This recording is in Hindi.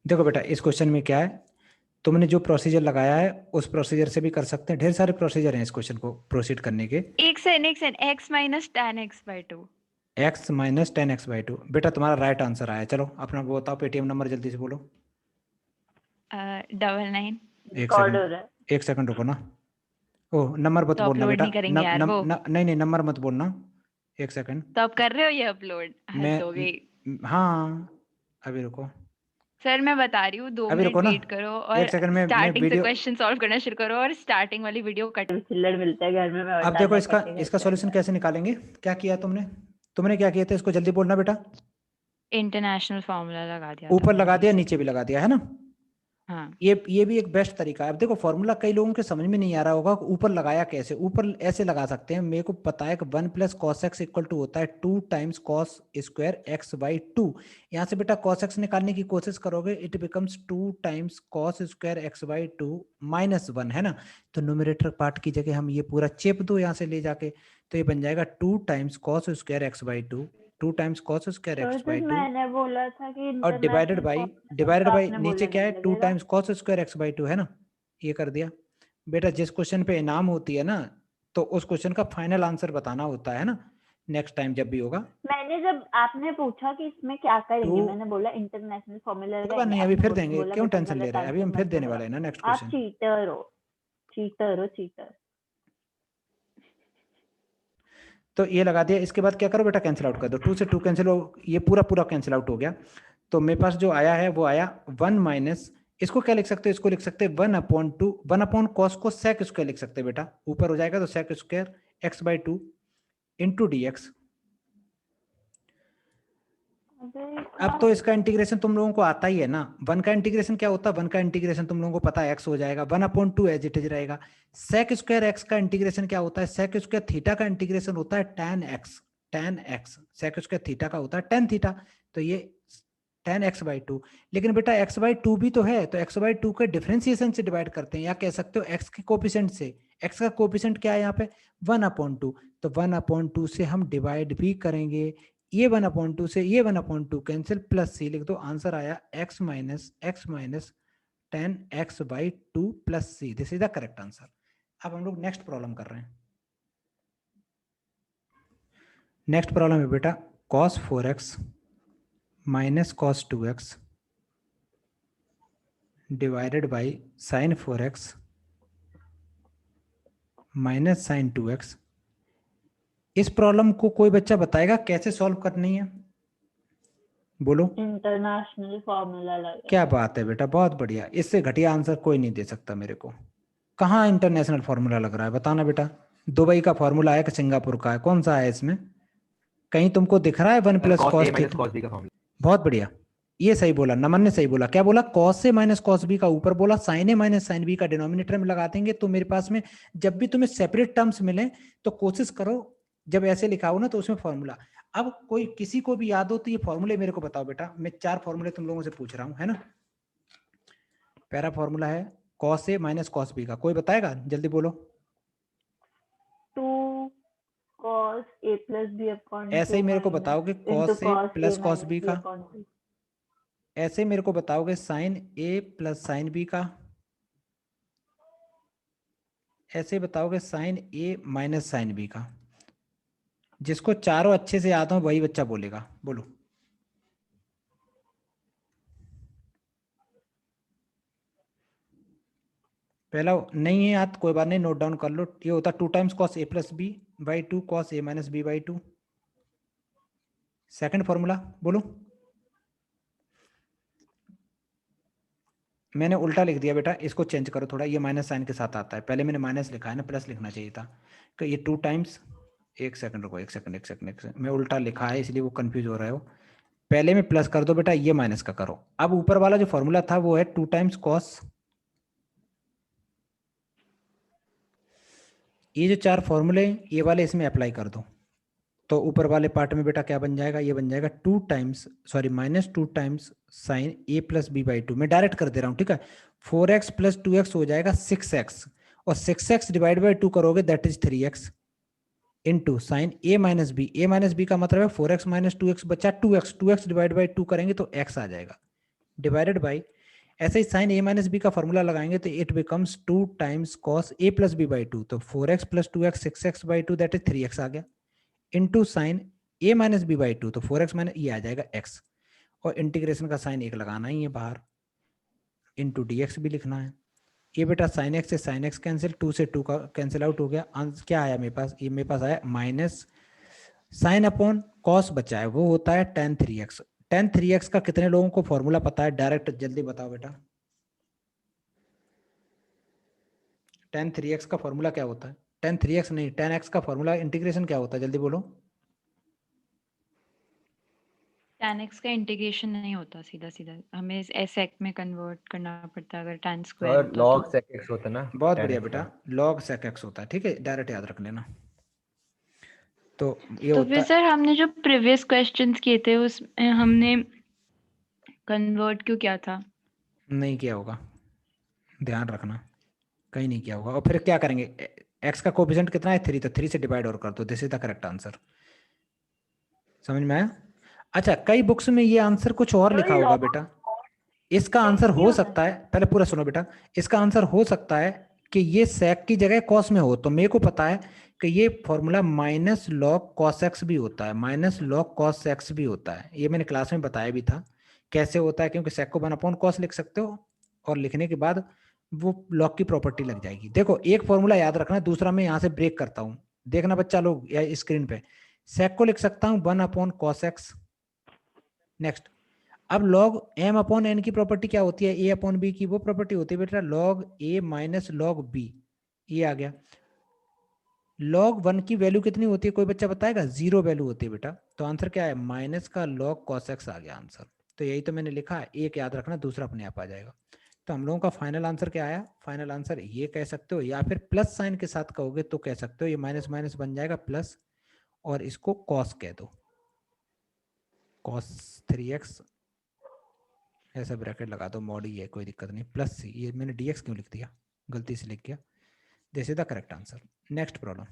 देखो बेटा इस क्वेश्चन में क्या है, तुमने जो प्रोसीजर लगाया है उस प्रोसीजर से भी कर सकते हैं, ढेर सारे प्रोसीजर हैं इस क्वेश्चन को प्रोसीड करने के। एक second, x minus tan x/2। x minus 10x/2 बेटा तुम्हारा राइट आंसर आया। चलो अपना वो बताओ, पेटीएम नंबर जल्दी से बोलो। 99। एक रिकॉर्ड हो सेकंड, रहा है। एक सेकंड रुको ना। ओह नंबर मत तो बोलना अपलोड बेटा, नहीं करेंगे यार वो। नहीं नहीं नंबर मत बोलना, एक सेकंड। तो आप कर रहे हो ये अपलोड? हद हो गई। हाँ अभी रुको, सर मैं बता रही हूँ, 2 अभी मिनट रुको ना, वेट करो और एक सेकंड में स्टार्टिंग से वीडियो। क्वेश्चन सॉल्व करना शुरू करो और स्टार्टिंग वाली वीडियो कट। चिल्लड़ मिलता है घर में, मैं अब बता देखो दिया इसका करके इसका घर सॉल्यूशन कैसे निकालेंगे, क्या किया तुमने, तुमने क्या किया था, इसको जल्दी बोलना बेटा। इंटरनेशनल फॉर्मूला लगा दिया था ऊपर लगा मैंने दिया इसे। नीचे भी लगा दिया है ना। हाँ। ये भी एक बेस्ट तरीका है। अब देखो फॉर्मूला कई लोगों के समझ में नहीं आ रहा होगा, ऊपर लगाया कैसे, ऊपर ऐसे लगा सकते हैं, मेरे को पता है कि 1 plus cos x equal to होता है 2 times cos square x by 2। यहाँ से बेटा कॉस एक्स निकालने की कोशिश करोगे, it becomes 2 times cos square x by 2 minus 1 है ना। तो न्यूमरेटर पार्ट की जगह हम ये पूरा चेप दो यहाँ से ले जाके, तो ये बन जाएगा 2 times cos square x by 2, 2 times cos square तो एक्स सर बाई 2 मैंने बोला था कि और डिवाइडेड इंटरनेशनल बाई, फॉर्मूला तो आपने नीचे बोला क्या है नहीं 2 लगेगा। Times cos square x by 2 है ना, ये कर दिया। बेटा जिस क्वेश्चन पे इनाम होती है ना, तो उस क्वेश्चन का फाइनल आंसर बताना होता है ना, नेक्स्ट टाइम जब भी होगा। मैंने जब आपने पूछा कि इसमें क्या तो करेंगे, मैंने बोला इंटरनेशनल फॉर्मूला कोई बात लगाएंगे, नहीं, अभी आपने फिर देंगे, बोला क्यों कि तुम टेंशन ले गलत रहे हैं, अभी आंसर हम फिर मत देने लगाओ। वाले हैं ना नेक्स्ट आप क्वेश्चन। चीटर हो, चीटर हो, चीटर। तो ये लगा दिया, इसके बाद क्या करो बेटा, कैंसिल आउट कर दो, 2 से 2 कैंसिल हो, ये पूरा पूरा कैंसिल आउट हो गया। तो मेरे पास जो आया है वो आया 1 माइनस, इसको क्या लिख सकते हो, इसको लिख सकते हैं 1/2, 1 अपॉन कॉस को सेक स्क्वायर लिख सकते हैं बेटा, ऊपर हो जाएगा तो sec square x by 2 into d x. अब तो इसका इंटीग्रेशन तुम लोगों को आता ही है ना, 1 का इंटीग्रेशन क्या होता है, 1 का इंटीग्रेशन तुम लोगों को पता है एक्स हो जाएगा, 1/2 एज इट इज रहेगा। सेक स्क्वायर एक्स का इंटीग्रेशन क्या होता है, सेक स्क्वायर थीटा का इंटीग्रेशन होता है tan x, tan x sec square theta का होता है tan थीटा, तो ये tan एक्स बाई 2। लेकिन बेटा एक्स बाई 2 भी तो है, तो एक्स बाई 2 के डिफरेंशिएशन से डिवाइड करते हैं, या कह सकते हो एक्स के कोफिशिएंट से। एक्स का कोफिशिएंट क्या है यहाँ पे 1/2, तो 1/2 से हम डिवाइड भी करेंगे, ये 1/2 से ये 1/2 कैंसिल, प्लस सी लिख दो, आंसर आया x minus 10x/2 plus c, this is the correct answer. अब हम लोग नेक्स्ट प्रॉब्लम कर रहे हैं। नेक्स्ट प्रॉब्लम है बेटा cos 4x minus cos 2x divided by sin 4x minus sin 2x। इस प्रॉब्लम को कोई बच्चा बताएगा कैसे सॉल्व करनी है, बोलो। इंटरनेशनल फॉर्मूला लगा। क्या बात है बेटा, बहुत बढ़िया, इससे घटिया आंसर कोई नहीं दे सकता मेरे को। कहाँ इंटरनेशनल फॉर्मूला लग रहा है, बताना बेटा। दुबई का फॉर्मूला है कि सिंगापुर का है, कौन सा है इसमें, कहीं तुमको दिख रहा है 1 प्लस कॉस थीटा? बहुत बढ़िया, ये सही बोला, नमन ने सही बोला। क्या बोला, cos a minus cos B का, ऊपर बोला sign a minus sine b का डिनोमिनेटर में लगा देंगे। तो मेरे पास में जब भी तुम्हें सेपरेट टर्म्स मिले तो कोशिश करो जब ऐसे लिखा हो ना तो उसमें फॉर्मूला। अब कोई किसी को भी याद हो तो ये फॉर्मूले मेरे को बताओ बेटा, मैं 4 फॉर्मूले तुम लोगों से पूछ रहा हूँ है ना। पहला फॉर्मूला है cos a minus cos B का, कोई बताएगा, जल्दी बोलो। 2 cos a plus b upon 2 ऐसे ही मेरे को बताओगे into cos a cos plus a cos minus b b का, upon 2। ऐसे ही मेरे को बताओगे sine a plus sine b का, ऐसे बताओगे sine a minus sine b का। जिसको चारों अच्छे से याद हो वही बच्चा बोलेगा, बोलो। पहला नहीं है याद, कोई बात नहीं, नोट डाउन कर लो, ये होता 2 times cos a plus b by 2 cos a minus b by 2। Second formula बोलो। मैंने उल्टा लिख दिया बेटा, इसको चेंज करो थोड़ा, ये माइनस साइन के साथ आता है, पहले मैंने माइनस लिखा है ना, प्लस लिखना चाहिए था। कि ये 2 टाइम्स, एक सेकंड रुको, एक सेकंड, मैं उल्टा लिखा है इसलिए वो कंफ्यूज हो रहा है हो। पहले में प्लस कर दो बेटा, ये माइनस का करो। अब ऊपर वाला जो फॉर्मूला था वो है 2 टाइम्स कॉस, ये जो 4 फॉर्मूले ये वाले इसमें अप्लाई कर दो, तो ऊपर वाले पार्ट में बेटा क्या बन जाएगा, ये बन जाएगा 2 times sorry minus 2 times sine a plus b by 2। मैं डायरेक्ट कर दे रहा हूँ, ठीक है। 4x प्लस 2x हो जाएगा 6x, और 6x डिवाइड बाई 2 करोगे that is 3x into sine a minus b का मतलब है 4x माइनस 2x बचा 2x, 2x डिवाइड बाई 2 करेंगे तो x आ जाएगा, डिवाइडेड बाई ऐसे ही साइन a माइनस बी का फॉर्मूला लगाएंगे तो it becomes 2 times cos a plus b by 2, तो 4x प्लस 2x 6x by 2 that is 3x आ गया, into sine a minus b by 2, तो 4x माइनस ये आ जाएगा x, और इंटीग्रेशन का साइन एक लगाना ही है बाहर, इनटू dx भी लिखना है। ये बेटा साइन x से साइन x कैंसिल, 2 से 2 का कैंसिल आउट हो गया, आंसर क्या आया मेरे पास, ये मेरे पास आया माइनस साइन अपॉन कॉस बचा है वो होता है tan 3x। tan 3x का कितने लोगों को फॉर्मूला पता है, डायरेक्ट जल्दी बताओ बेटा। tan 3x का फॉर्मूला क्या होता है, tan 3x नहीं tan x का फॉर्मूला इंटीग्रेशन क्या होता है, जल्दी बोलो। tan x का इंटीग्रेशन नहीं होता सीधा सीधा, हमें sec में कन्वर्ट करना पड़ता है अगर tan स्क्वायर और होता log तो। sec x होता ना, बहुत tan बढ़िया x बेटा, का। log sec x होता है, ठीक है, डायरेक्ट याद रख लेना। तो ये तो होता फिर है, सर हमने जो प्रीवियस क्वेश्चंस किए थे उसमें हमने कन्वर्ट क्यों किया था? नहीं किया होगा, ध्यान रखना, कहीं नहीं किया होगा। और फिर क्या करेंगे, x का कोएफिशिएंट कितना है 3, तो 3 से डिवाइड और कर दो, this is the correct answer. समझ में आया? अच्छा, कई बुक्स में ये आंसर कुछ और लिखा होगा बेटा, इसका आंसर हो सकता है, पहले पूरा सुनो बेटा, इसका आंसर हो सकता है कि ये sec की जगह cos में हो, तो मेरे को पता है कि ये formula minus log cos x भी होता है, माइनस लॉग cos x भी होता है, ये मैंने क्लास में बताया भी था कैसे होता है, क्योंकि sec को 1/cos लिख सकते हो, और लिखने के बाद वो लॉग की प्रॉपर्टी लग जाएगी। देखो एक फॉर्मूला याद रखना, दूसरा मैं यहाँ से ब्रेक करता हूँ, देखना बच्चा लोग या स्क्रीन पे, sec को लिख सकता हूँ 1/cos x। नेक्स्ट, अब log m अपॉन n की प्रॉपर्टी क्या होती है, a अपॉन b की वो प्रॉपर्टी होती है बेटा log a minus log b, ये आ गया। log 1 की वैल्यू कितनी होती है, कोई बच्चा बताएगा, 0 वैल्यू होती है बेटा, तो आंसर क्या है, माइनस का log cos x आ गया आंसर। तो यही तो मैंने लिखा है, एक याद रखना, दूसरा अपने आप आ जाएगा। तो हम लोगों का फाइनल आंसर क्या आया, फाइनल आंसर ये कह सकते हो, या फिर प्लस साइन के साथ कहोगे तो कह सकते हो ये माइनस माइनस बन जाएगा प्लस, और इसको कॉस कह दो, cos 3x ऐसा ब्रैकेट लगा दो, मॉड ही है कोई दिक्कत नहीं, प्लस सी, ये मैंने dx क्यों लिख दिया, गलती से लिख गया, this is the correct answer. Next problem.